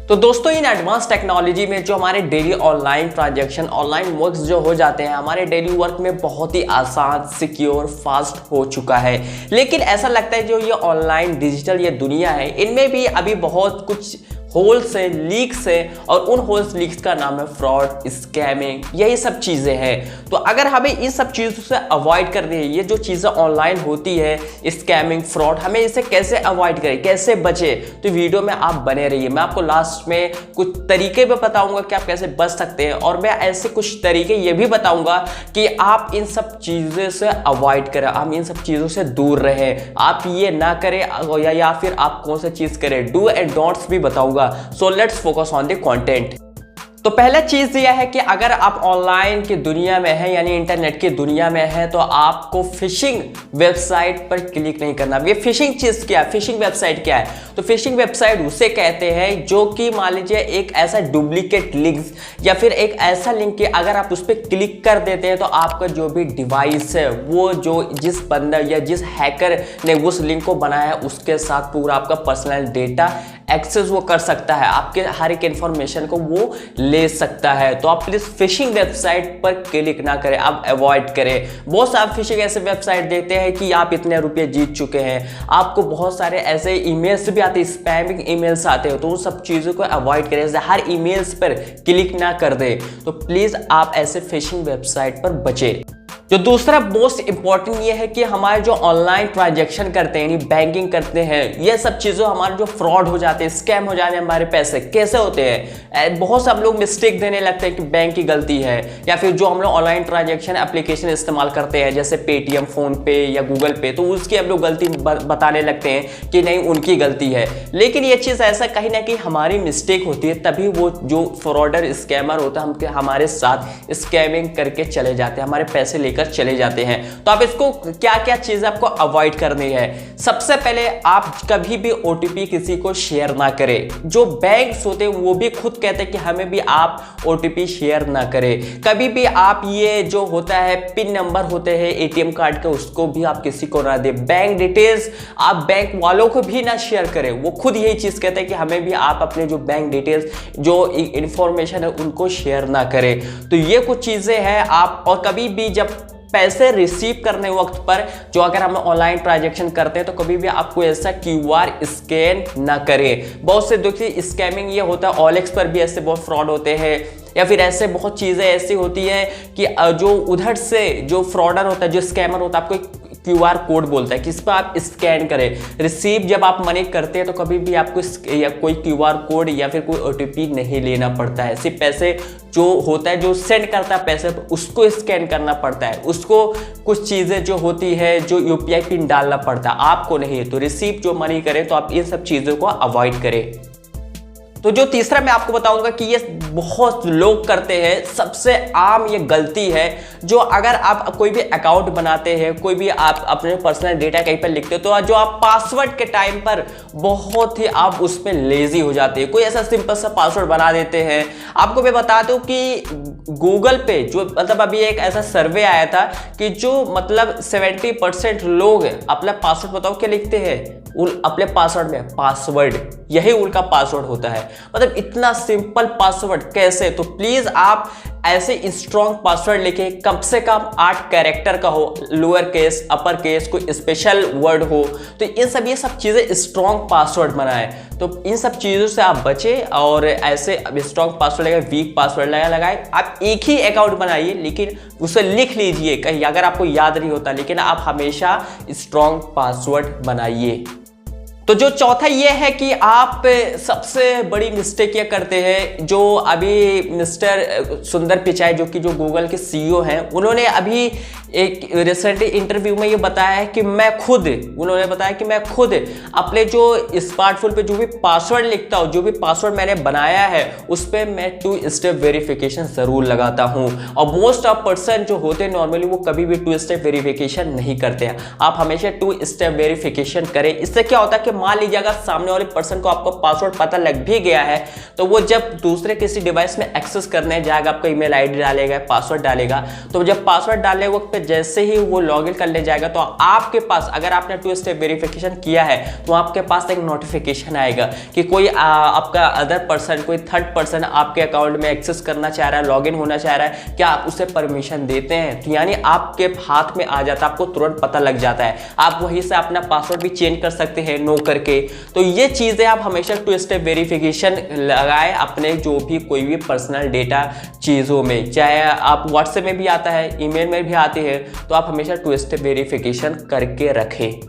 तो दोस्तों in advance technology में जो हमारे daily online transaction online works जो हो जाते हैं हमारे डेली वर्क में बहुत ही आसान सिक्योर फास्ट हो चुका है। लेकिन ऐसा लगता है जो ये ऑनलाइन डिजिटल ये दुनिया है इनमें भी अभी बहुत कुछ होल्स है, लीक्स है और उन होल्स लीक्स का नाम है फ्रॉड, स्कैमिंग, यही सब चीज़ें हैं। तो अगर हमें इन सब चीज़ों से अवॉइड करनी है, ये जो चीज़ें ऑनलाइन होती है स्कैमिंग फ्रॉड, हमें इसे कैसे अवॉइड करें, कैसे बचे, तो वीडियो में आप बने रहिए। मैं आपको लास्ट में कुछ तरीके भी बताऊंगा कि आप कैसे बच सकते हैं और मैं ऐसे कुछ तरीके ये भी बताऊंगा कि आप इन सब चीज़ों से अवॉइड करें, आप इन सब चीज़ों से दूर रहें, आप ये ना करें या फिर आप कौन सा चीज़ करें, डू एंड डोंट्स भी बताऊंगा। So let's focus on the content। तो पहला चीज यह है कि अगर आप ऑनलाइन की दुनिया में हैं यानी इंटरनेट की दुनिया में हैं तो आपको फिशिंग वेबसाइट पर क्लिक नहीं करना। ये फिशिंग चीज क्या है, फिशिंग वेबसाइट क्या है? तो फिशिंग वेबसाइट उसे कहते हैं जो कि मान लीजिए एक ऐसा डुप्लीकेट लिंक या फिर एक ऐसा लिंक कि अगर आप उस पर क्लिक कर देते हैं तो आपका जो भी डिवाइस है वो जो जिस बंदा या जिस हैकर ने उस लिंक को बनाया है उसके साथ पूरा आपका पर्सनल डेटा एक्सेस वो कर सकता है, आपके हर एक इंफॉर्मेशन को वो ले सकता है। तो आप प्लीज फिशिंग वेबसाइट पर क्लिक ना करें, आप अवॉइड करें। बहुत सारे फिशिंग ऐसे वेबसाइट देते हैं कि आप इतने रुपए जीत चुके हैं, आपको बहुत सारे ऐसे ईमेल्स भी आते हैं, स्पैमिंग ईमेल्स आते हैं, तो उन सब चीज़ों को अवॉइड करें, जैसे हर ईमेल्स पर क्लिक ना कर दें। तो प्लीज़ आप ऐसे फिशिंग वेबसाइट पर बचें। जो दूसरा मोस्ट इंपॉर्टेंट ये है कि हमारे जो ऑनलाइन ट्रांजैक्शन करते हैं यानी बैंकिंग करते हैं, ये सब चीज़ों हमारे जो फ्रॉड हो जाते हैं, स्कैम हो जाते हैं, हमारे पैसे कैसे होते हैं। बहुत से हम लोग मिस्टेक देने लगते हैं कि बैंक की गलती है या फिर जो हम लोग ऑनलाइन ट्रांजैक्शन एप्लीकेशन इस्तेमाल करते हैं जैसे पेटीएम, फोन पे या गूगल पे, तो उसकी हम लोग गलती बताने लगते हैं कि नहीं उनकी गलती है। लेकिन ये चीज़ ऐसा कहीं ना कहीं हमारी मिस्टेक होती है, तभी वो जो फ्रॉडर स्कैमर होता है हमारे साथ स्कैमिंग करके चले जाते हैं, हमारे पैसे लेकर चले जाते हैं। तो आप इसको क्या क्या चीजें आपको अवॉइड करनी है। सबसे पहले आप कभी भी ओटीपी किसी को शेयर ना करें। जो बैंक्स होते हैं वो भी खुद कहते हैं कि हमें भी आप ओटीपी शेयर ना करें। कभी भी आप ये जो होता है पिन नंबर होते हैं एटीएम कार्ड के, उसको भी आप किसी को ना दें। बैंक डिटेल्स आप बैंक वालों को भी ना शेयर करें, वो खुद यही चीज कहते हैं कि हमें भी आप अपने जो बैंक डिटेल्स जो इंफॉर्मेशन है उनको शेयर ना करें। तो ये कुछ चीजें हैं आप। और कभी भी जब पैसे रिसीव करने वक्त पर जो अगर हम ऑनलाइन ट्रांजैक्शन करते हैं तो कभी भी आपको ऐसा क्यूआर स्कैन ना करें। बहुत से देखिए स्कैमिंग ये होता है, OLX पर भी ऐसे बहुत फ्रॉड होते हैं या फिर ऐसे बहुत चीज़ें ऐसी होती हैं कि जो उधर से जो फ्रॉडर होता है, जो स्कैमर होता है, आपको क्यूआर कोड बोलता है कि इस पर आप स्कैन करें। रिसीव जब आप मनी करते हैं तो कभी भी आपको कोई क्यूआर कोड या फिर कोई ओटीपी नहीं लेना पड़ता है। सिर्फ पैसे जो होता है जो सेंड करता है पैसे उसको स्कैन करना पड़ता है, उसको कुछ चीज़ें जो होती है जो यूपीआई पिन डालना पड़ता है, आपको नहीं। तो रिसीव जो मनी करें तो आप इन सब चीज़ों को अवॉइड करें। तो जो तीसरा मैं आपको बताऊंगा कि ये बहुत लोग करते हैं, सबसे आम ये गलती है, जो अगर आप कोई भी अकाउंट बनाते हैं, कोई भी आप अपने पर्सनल डेटा कहीं पर लिखते हो तो जो आप पासवर्ड के टाइम पर बहुत ही आप उस पर लेजी हो जाते हैं, कोई ऐसा सिंपल सा पासवर्ड बना देते हैं। आपको मैं बता दूं कि गूगल पे जो मतलब अभी एक ऐसा सर्वे आया था कि जो मतलब 70% लोग अपना पासवर्ड बताओ क्या लिखते हैं अपने पासवर्ड में, पासवर्ड यही उनका पासवर्ड होता है। मतलब इतना सिंपल पासवर्ड कैसे? तो प्लीज आप ऐसे स्ट्रॉन्ग पासवर्ड लिखे, कम से कम 8 कैरेक्टर का हो, लोअर केस अपर केस, कोई स्पेशल वर्ड हो। तो ये सब चीजें स्ट्रॉन्ग पासवर्ड बनाए। तो इन सब चीजों से आप बचे और ऐसे स्ट्रॉन्ग पासवर्ड लगाए, वीक पासवर्ड लगाए। आप एक ही अकाउंट बनाइए लेकिन उसे लिख लीजिए कहीं अगर आपको याद नहीं होता, लेकिन आप हमेशा स्ट्रॉन्ग पासवर्ड बनाइए। तो जो चौथा ये है कि आप सबसे बड़ी मिस्टेक ये करते हैं, जो अभी मिस्टर सुंदर पिचाई जो कि जो गूगल के सीईओ हैं, उन्होंने अभी एक रिसेंट इंटरव्यू में ये बताया है कि उन्होंने बताया कि मैं खुद अपने जो स्मार्टफोन पे जो भी पासवर्ड लिखता हूँ, जो भी पासवर्ड मैंने बनाया है उस पर मैं 2 स्टेप वेरिफिकेशन जरूर लगाता हूँ। और मोस्ट ऑफ पर्सन जो होते हैं नॉर्मली वो कभी भी 2 स्टेप वेरिफिकेशन नहीं करते हैं। आप हमेशा 2 स्टेप वेरिफिकेशन करें। इससे क्या होता है कि मान लीजिए अगर सामने वाले पर्सन को आपका पासवर्ड पता लग भी गया है तो वो जब दूसरे किसी डिवाइस में एक्सेस करने जाएगा, आपका ईमेल आईडी डालेगा, पासवर्ड डालेगा, तो जब पासवर्ड डालने वक्त पे जैसे ही वो लॉगिन करने जाएगा तो आपके पास, अगर आपने 2 स्टेप वेरिफिकेशन किया है तो आपके पास एक नोटिफिकेशन आएगा कि कोई आपका अदर पर्सन, कोई थर्ड पर्सन आपके अकाउंट में एक्सेस करना चाह रहा है, लॉगिन होना चाह रहा है, क्या आप उसे परमिशन देते हैं? तो यानी आपके हाथ में आ जाता है, आपको तुरंत पता लग जाता है। आप वहीं से अपना पासवर्ड भी चेंज कर सकते हैं नो करके। तो ये चीज़ें आप हमेशा 2 स्टेप वेरिफिकेशन लगाए अपने जो भी कोई भी पर्सनल डेटा चीज़ों में, चाहे आप व्हाट्सएप में भी आता है, ईमेल में भी आती है, तो आप हमेशा 2 स्टेप वेरिफिकेशन करके रखें।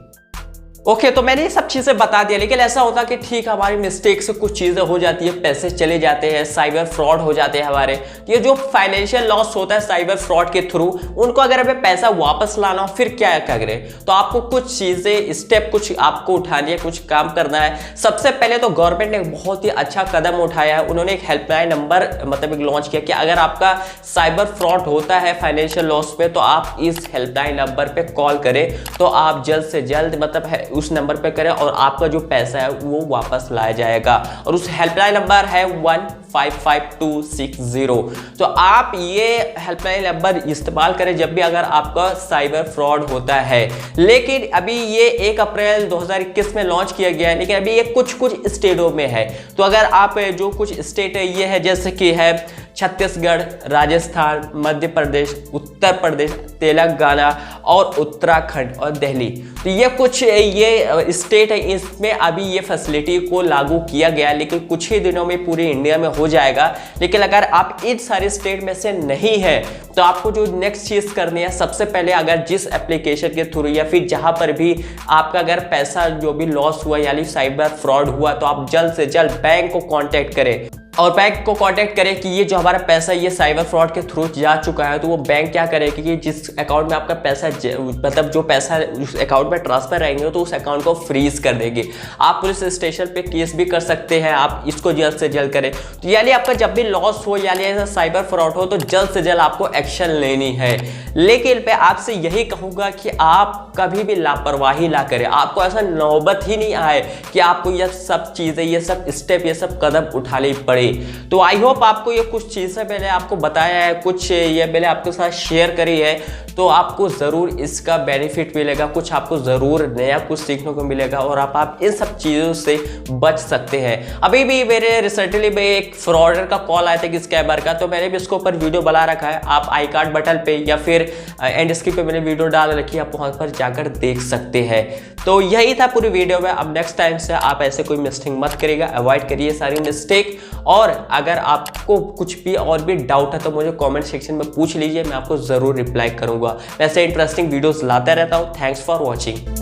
ओके, तो मैंने ये सब चीज़ें बता दिया, लेकिन ऐसा होता कि ठीक हमारी मिस्टेक से कुछ चीज़ें हो जाती है, पैसे चले जाते हैं, साइबर फ्रॉड हो जाते हैं हमारे। ये जो फाइनेंशियल लॉस होता है साइबर फ्रॉड के थ्रू, उनको अगर हमें पैसा वापस लाना हो फिर क्या करें? तो आपको कुछ चीज़ें, स्टेप कुछ आपको उठानी है, कुछ काम करना है। सबसे पहले तो गवर्नमेंट ने बहुत ही अच्छा कदम उठाया है, उन्होंने एक हेल्पलाइन नंबर मतलब एक लॉन्च किया कि अगर आपका साइबर फ्रॉड होता है फाइनेंशियल लॉस पे, तो आप इस हेल्पलाइन नंबर पे कॉल करें, तो आप जल्द से जल्द मतलब उस नंबर पे करें और आपका जो पैसा है वो वापस लाया जाएगा। और उस हेल्पलाइन नंबर है 155260। तो आप ये हेल्पलाइन नंबर इस्तेमाल करें जब भी अगर आपका साइबर फ्रॉड होता है। लेकिन अभी ये 1 अप्रैल 2021 में लॉन्च किया गया है, लेकिन अभी ये कुछ स्टेटों में है। तो अगर आप जो कुछ स्टेट है ये है, जैसे कि है छत्तीसगढ़, राजस्थान, मध्य प्रदेश, उत्तर प्रदेश, तेलंगाना और उत्तराखंड और दिल्ली। तो ये कुछ ये स्टेट है, इसमें अभी ये फैसिलिटी को लागू किया गया, लेकिन कुछ ही दिनों में पूरे इंडिया में हो जाएगा। लेकिन अगर आप इन सारे स्टेट में से नहीं है तो आपको जो नेक्स्ट चीज़ करनी है, सबसे पहले अगर जिस एप्लीकेशन के थ्रू या फिर जहां पर भी आपका अगर पैसा जो भी लॉस हुआ यानी साइबर फ्रॉड हुआ, तो आप जल्द से जल्द बैंक को कांटेक्ट करें और बैंक को कांटेक्ट करें कि ये जो हमारा पैसा ये साइबर फ्रॉड के थ्रू जा चुका है। तो वो बैंक क्या करेगी कि जिस अकाउंट में आपका पैसा मतलब जो पैसा उस अकाउंट में ट्रांसफर रहेंगे तो उस अकाउंट को फ्रीज कर देगी। आप पुलिस स्टेशन पे केस भी कर सकते हैं, आप इसको जल्द से जल्द करें। तो यानी आपका जब भी लॉस हो यानी ऐसा साइबर फ्रॉड हो तो जल्द से जल्द आपको एक्शन लेनी है। लेकिन मैं आपसे यही कहूँगा कि आप कभी भी लापरवाही ना करें, आपको ऐसा नौबत ही नहीं आए कि आपको ये सब चीज़ें, ये सब स्टेप, ये सब कदम उठानी पड़े। तो आई होप आपको ये कुछ चीज़ें मैंने आपको बताया है, कुछ ये मैंने आपके साथ शेयर करी है, तो आपको ज़रूर इसका बेनिफिट मिलेगा, कुछ आपको ज़रूर नया कुछ सीखने को मिलेगा और आप इन सब चीज़ों से बच सकते हैं। अभी भी मेरे रिसेंटली में एक फ्रॉडर का कॉल आया था कि स्कैमर का, तो मैंने भी इसके ऊपर वीडियो बना रखा है। आप आई कार्ड बटन पे या फिर एंड स्क्रीन पे मैंने वीडियो डाल रखी है, आप वहाँ पर जाकर देख सकते हैं। तो यही था पूरी वीडियो में। अब नेक्स्ट टाइम से आप ऐसे कोई मिस्टेक मत करिएगा, अवॉइड करिए सारी मिस्टेक। और अगर आपको कुछ भी और भी डाउट है तो मुझे कमेंट सेक्शन में पूछ लीजिए, मैं आपको ज़रूर रिप्लाई करूँगा। वैसे इंटरेस्टिंग वीडियोस लाता रहता हूँ। Thanks for watching.